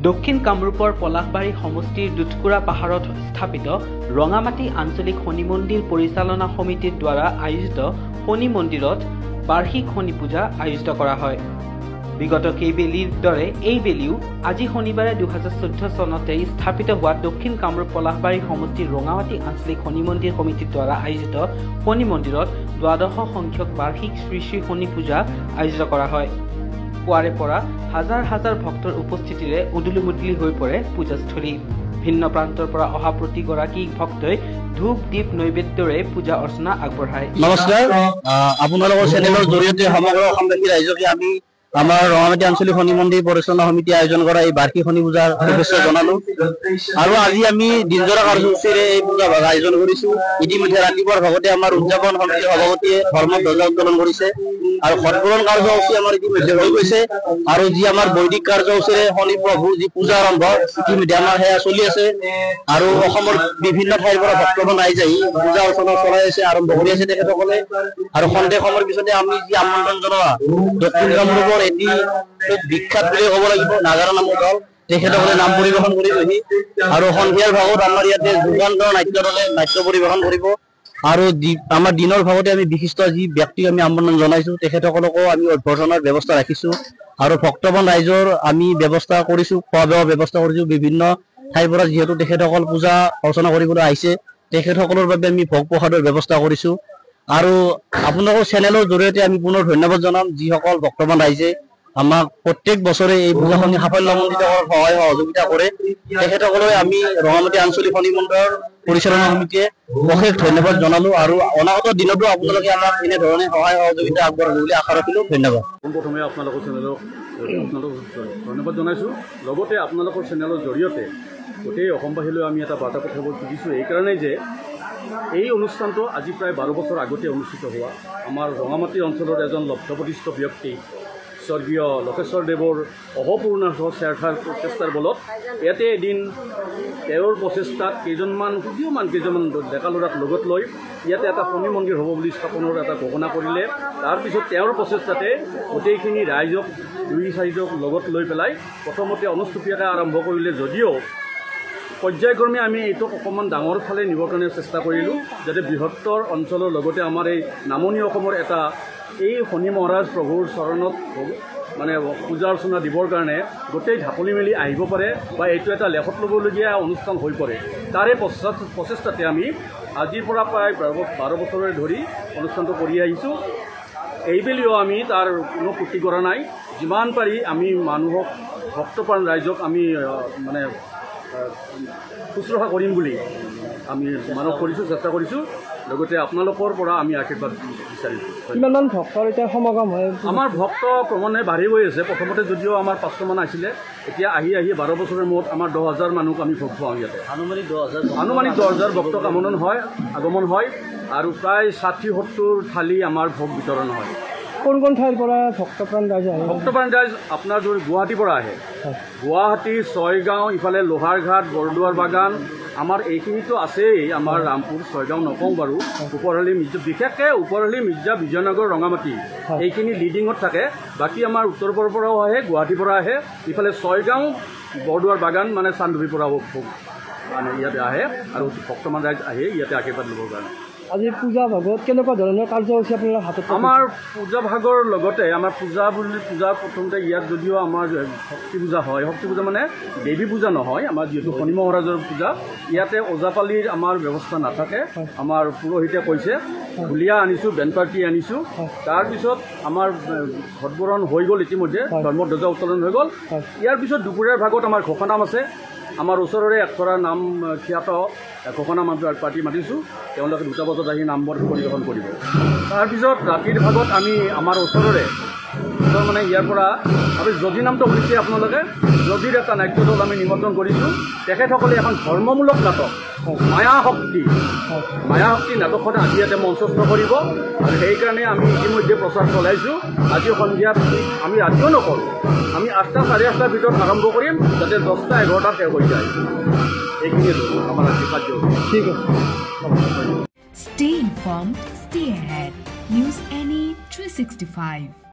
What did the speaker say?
দক্ষিণ কামৰূপৰ পলাশবাৰী সমষ্টিৰ দুধকুৰা পাহাৰত স্থাপিত ৰঙামাটি আঞ্চলিক শনি মন্দিৰ পৰিচালনা সমিতিৰ দ্বাৰা আয়োজিত শনি মন্দিৰত বাৰ্ষিক শনি পূজা আয়োজিত কৰা হয়। বিগত কেইবেলিৰ দৰে এই বেলিও আজি শনিবাৰে 2014 চনতে স্থাপিত হোৱা দক্ষিণ কামৰূপ পলাশবাৰী সমষ্টিৰ ৰঙামাটি আঞ্চলিক শনি মন্দিৰ সমিতিৰ দ্বাৰা আয়োজিত শনি মন্দিৰত 12 সংখ্যক বাৰ্ষিক শ্ৰী শ্ৰী শনি পূজা আয়োজিত কৰা হয়। পুৱাৰে পৰা হাজাৰ হাজাৰ ভক্তৰ উপস্থিতিৰে উদুলিমুদুলি হৈ পৰে পূজাস্থলী। ভিন্ন প্ৰান্তৰ পৰা অহা প্ৰতিগৰাকী ভক্তই ধূপ দীপ নৈবেদ্যৰে পূজা অৰ্চনা আগবঢ়ায়। নমস্কাৰ, আপোনালোকৰ চেনেলৰ জৰিয়তে সমগ্ৰ অসমবাসী ৰাইজকে আমি আমাৰ ৰঙামাটি আঞ্চলিক শনি মন্দিৰ পৰিচালনা সমিতি আয়োজন কৰা এই বাৰ্ষিক শনি পূজাৰ শুভেচ্ছা জনালো। আৰু আজি আমি দিনজোৰা কাৰ্যসূচীৰে এই পূজা ভাগ আয়োজন কৰিছো। ইতিমধ্যে ৰাতিপুৱাৰ ভাগতে আমাৰ উদযাপন সমিতিৰ সভাপতিয়ে ধৰ্ম ধ্বজা উত্তোলন কৰিছে আৰু সৎপুৰণ কাৰ্যসূচী আমাৰ ইতিমধ্যে হৈ গৈছে। আৰু যি আমাৰ বৈদিক কাৰ্যসূচীৰে শনি প্ৰভুৰ যি পূজা আৰম্ভ ইতিমধ্যে আমাৰ সেয়া চলি আছে। আৰু অসমৰ বিভিন্ন ঠাইৰ পৰা ভক্তগণ আহি যাই পূজা অৰ্চনা চলাই আছে, আৰম্ভ কৰি আছে তেখেতসকলে। আৰু সন্ধিয়া সময়ৰ পিছতে আমি যি আমন্ত্ৰণ জনোৱা দক্ষিণ কামৰূপৰ এটি খুব বিখ্যাত বুলি ক'ব লাগিব নাগাৰা নামৰ দল, তেখেতসকলে নাম পৰিবেশন কৰিবহি। আৰু সন্ধিয়াৰ ভাগত আমাৰ ইয়াতে যুগান্তৰ নাট্য দলে নাট্য পৰিবেশন কৰিব। আৰু আমাৰ দিনৰ ভাগতে আমি বিশিষ্ট যি ব্যক্তিক আমি আমন্ত্ৰণ জনাইছো তেখেতসকলকো আমি অভ্যৰ্থনাৰ ব্যৱস্থা ৰাখিছো। আৰু ভক্তবান ৰাইজৰ আমি ব্যৱস্থা কৰিছো, খোৱা বোৱা ব্যৱস্থা কৰিছো। বিভিন্ন ঠাইৰ পৰা যিহেতু তেখেতসকল পূজা অৰ্চনা কৰিবলৈ আহিছে, তেখেতসকলৰ বাবে আমি ভোগ প্ৰসাদৰ ব্যৱস্থা কৰিছো। আৰু আপোনালোকৰ চেনেলৰ জৰিয়তে আমি পুনৰ ধন্যবাদ জনাম যিসকল ভক্তবান ৰাইজে আমাক প্ৰত্যেক বছৰে এই পূজাখনি সাফল্যমণ্ডিত কৰাৰ সহায় সহযোগিতা কৰে। তেখেতসকলে আমি ৰঙামাটি আঞ্চলিক শনি মন্দিৰ পৰিচালনা সমিতিয়ে অশেষ ধন্যবাদ জনালো। আৰু অনাগত দিনতো আপোনালোকে আমাক এনেধৰণে সহায় সহযোগিতা আগবঢ়াব বুলি আশা ৰাখিলো। ধন্যবাদ। প্ৰথমে আপোনালোকৰ চেনেলক ধন্যবাদ জনাইছোঁ। লগতে আপোনালোকৰ চেনেলৰ জৰিয়তে গোটেই অসমবাসীলৈ আমি এটা বাৰ্তা পঠাব খুজিছোঁ এইকাৰণেই যে এই অনুষ্ঠানটো আজি প্ৰায় 12 বছৰ আগতে অনুষ্ঠিত হোৱা আমাৰ ৰঙামাটি অঞ্চলৰ এজন লব্ধপ্ৰতিষ্ঠ ব্যক্তি স্বৰ্গীয় লোকেশ্বৰ দেৱৰ অহপূৰ্ণাৰ্থ চেৰখাৰ প্ৰচেষ্টাৰ বলত ইয়াতে এদিন তেওঁৰ প্ৰচেষ্টাত কেইজনমান ডেকা ল'ৰাক লগত লৈ ইয়াতে এটা শনি মন্দিৰ হ'ব বুলি স্থাপনৰ এটা ঘোষণা কৰিলে। তাৰপিছত তেওঁৰ প্ৰচেষ্টাতে গোটেইখিনি ৰাইজক 2-4জন লগত লৈ পেলাই প্ৰথমতে অনুষ্টুপীয়াকৈ আৰম্ভ কৰিলে, যদিও পৰ্যায়ক্ৰমে আমি এইটোক অকণমান ডাঙৰ ফালে নিবৰ কাৰণে চেষ্টা কৰিলোঁ, যাতে বৃহত্তৰ অঞ্চলৰ লগতে আমাৰ এই নামনি অসমৰ এটা এই শনি মহাৰাজ প্ৰভুৰ চৰণত মানে পূজা অৰ্চনা দিবৰ কাৰণে গোটেই ঢাপলি মেলি আহিব পাৰে বা এইটো এটা লেখত ল'বলগীয়া অনুষ্ঠান হৈ পৰে। তাৰে প্ৰচেষ্টাতে আমি আজিৰ পৰা প্ৰায় 12 বছৰে ধৰি অনুষ্ঠানটো কৰি আহিছোঁ। এইবেলিও আমি তাৰ কোনো ক্ষতি কৰা নাই। যিমান পাৰি আমি মানুহক ভক্তপ্ৰাণ ৰাইজক আমি মানে শুশ্ৰূষা কৰিম বুলি আমি মানৱ কৰিছোঁ, চেষ্টা কৰিছোঁ। লগতে আপোনালোকৰ পৰা আমি আশীৰ্বাদ বিচাৰিছোঁ। কিমানমান ভক্তৰ এতিয়া সমাগম হয়? আমাৰ ভক্ত ক্ৰমান্বয়ে বাঢ়ি গৈ আছে। প্ৰথমতে যদিও আমাৰ 500 মান আছিলে, এতিয়া আহি বাৰ বছৰৰ মূৰত আমাৰ 10,000 মানুহক আমি ভোগ খুৱাওঁ। ইয়াতে আনুমানিক 10,000 ভক্ত আগমন হয় আৰু প্ৰায় 60-70 থালি আমাৰ ভোগ বিতৰণ হয়। কোন কোন ঠাইৰ পৰা ভক্তপ্ৰাণ ৰাইজ আহে? ভক্তপ্ৰাণ ৰাইজ আপোনাৰ যদি গুৱাহাটীৰ পৰা আহে, গুৱাহাটী, ছয়গাঁও, ইফালে লোহাৰঘাট, বৰদুৱাৰ বাগান, আমাৰ এইখিনিতো আছেই। আমাৰ ৰামপুৰ, ছয়গাঁও নকওঁ বাৰু, ওপৰহলি মিৰ্জা, বিশেষকৈ ওপৰহলি মিৰ্জা, বিজয়নগৰ, ৰঙামাটি এইখিনি লিডিঙত থাকে। বাকী আমাৰ উত্তৰ-পূবৰ পৰাও আহে, গুৱাহাটীৰ পৰা আহে, ইফালে ছয়গাঁও, বৰদুৱাৰ বাগান মানে চান্দুবীৰ পৰাও মানে ইয়াতে আহে আৰু ভক্তমান ৰাইজ আহে ইয়াতে আশীৰ্বাদ ল'বৰ কাৰণে। আজি পূজা ভাগত কেনেকুৱা ধৰণৰ কাৰ্যসূচী আপোনাৰ হাতত? আমাৰ পূজা ভাগৰ লগতে আমাৰ পূজা প্ৰথমতে ইয়াত যদিও আমাৰ শক্তি পূজা হয়, শক্তি পূজা মানে দেৱী পূজা নহয়, আমাৰ যিহেতু শনি মহাৰাজৰ পূজা, ইয়াতে ওজাপালিৰ আমাৰ ব্যৱস্থা নাথাকে। আমাৰ পুৰোহিতে কৈছে ঢুলীয়া আনিছোঁ, বেণ্ড পাৰ্টি আনিছোঁ। তাৰপিছত আমাৰ ঘটবৰণ হৈ গ'ল, ইতিমধ্যে ধৰ্মধ্বজা উত্তোলন হৈ গ'ল। ইয়াৰ পিছত দুপৰীয়াৰ ভাগত আমাৰ ঘোষণাম আছে। আমাৰ ওচৰৰে একতৰা নাম খ্যাত ঘোষণা পাৰ্টি মাতিছোঁ, তেওঁলোকে 2টা বজাত আহি নামবোৰ পৰিৱেশন কৰিব। তাৰপিছত ৰাতিৰ ভাগত আমি আমাৰ ওচৰৰে মানে ইয়াৰ পৰা আমি যদী নামটো শুনিছে আপোনালোকে, যদীৰ এটা নাট্য দল আমি নিমন্ত্ৰণ কৰিছোঁ। তেখেতসকলে এখন ধৰ্মমূলক নাটক মায়া শক্তি নাটকখন আজি ইয়াতে মঞ্চস্থ কৰিব। আৰু সেইকাৰণে আমি ইতিমধ্যে প্ৰচাৰ চলাইছোঁ। আজি সন্ধিয়া আমি ৰাতিও নকৰোঁ, আমি 8টা 8:30 ভিতৰত আৰম্ভ কৰিম, যাতে 10টা 11টাত শেষ হৈ যায়। এইখিনিয়ে আমাৰ আজি কাৰ্য। ঠিক আছে। Stay informed, stay ahead. News NE 365.